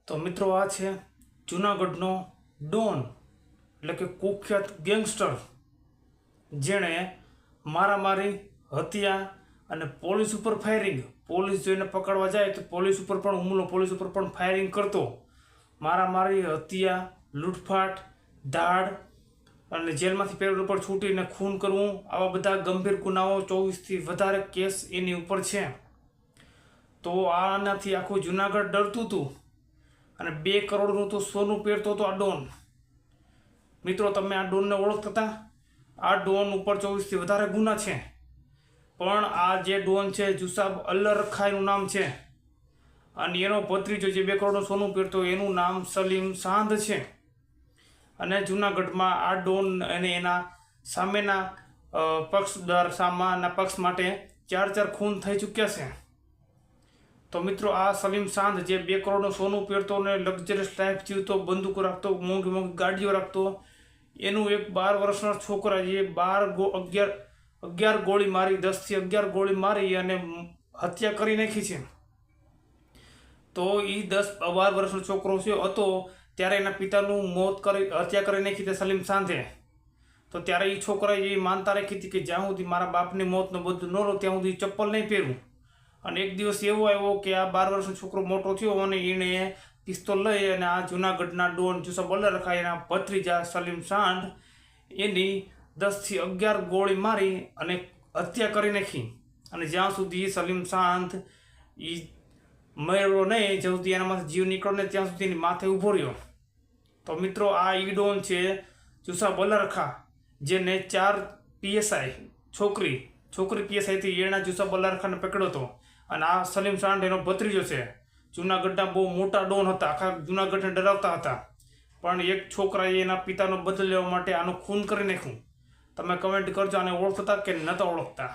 તો મિત્રો આ છે જૂનાગઢનો ડોન એટલે કે કુખ્યાત ગેંગસ્ટર જેણે મારામારી હત્યા અને પોલીસ ઉપર ફાયરિંગ, પોલીસ જોઈને પકડવા જાય તો પોલીસ ઉપર પણ હુમલો, પોલીસ ઉપર પણ ફાયરિંગ કરતો, મારામારી હત્યા, લૂંટફાટ, ધાડ અને જેલમાંથી પેરોલ ઉપર છૂટીને ખૂન કરવું, આવા બધા ગંભીર ગુનાઓ 24થી વધારે કેસ એની ઉપર છે. તો આનાથી આખું જૂનાગઢ ડરતું હતું અને 2 કરોડનું તો સોનું પહેરતો હતો આ ડોન. મિત્રો, તમે આ ડોનને ઓળખતા હતા? આ ડોન ઉપર 24થી વધારે ગુના છે. પણ આ જે ડોન છે જુસાબ અલ્લરખાઈનું નામ છે અને એનો ભત્રીજો જે 2 કરોડનું સોનું પહેરતો એનું નામ સલીમ સાંધ છે. અને જૂનાગઢમાં આ ડોન અને એના સામેના પક્ષદાર સામાના પક્ષ માટે 4 ખૂન થઈ ચૂક્યા છે. તો મિત્રો, આ સલીમ સાંધ જે 2 કરોડનું સોનું પહેરતો અને લક્ઝરિયસ લાઈફ જીવતો, બંદૂકો રાખતો, મોંઘી મોંઘી ગાડીઓ રાખતો, એનું એક 12 વર્ષના છોકરા જે 11 ગોળી મારી, 10 થી 11 ગોળી મારી અને હત્યા કરી નાખી છે. તો એ 12 વર્ષનો છોકરો હતો ત્યારે એના પિતાનું હત્યા કરી નાખી તે સલીમ સાંધે. તો ત્યારે એ છોકરાએ એ માનતા રાખી હતી કે જ્યાં સુધી મારા બાપની મોતનો બધું ન રહો ત્યાં સુધી ચપ્પલ નહીં પહેરું. અને એક દિવસ એવો આવ્યો કે આ 12 વર્ષનો છોકરો મોટો થયો અને એણે પિસ્તોલ લઈ અને આ જૂનાગઢના ડોન જુસાબ અલ્લરખાઈ એના ભત્રીજા સલીમ સાંધ એની 10 થી 11 ગોળી મારી અને હત્યા કરી નાખી. અને જ્યાં સુધી સલીમ સાંધ એ મર્યો નહીં, જ્યાં સુધી એનામાંથી જીવ નીકળ્યો ને ત્યાં સુધી એની માથે ઊભો રહ્યો. તો મિત્રો, આ ઈ ડોન છે જુસાબ અલ્લરખા, જેને 4 PSI છોકરી PSI થી એના જુસાબ અલ્લરખાને પકડ્યો હતો. અને આ સલીમ સાંધ એનો ભત્રીજો છે. જૂનાગઢના બહુ મોટા ડોન હતા, આખા જૂનાગઢને ડરાવતા હતા. પણ એક છોકરાએ એના પિતાનો બદલો લેવા માટે આનું ખૂન કરી નાખ્યું. તમે કમેન્ટ કરજો, આને ઓળખતા કે નહોતા ઓળખતા?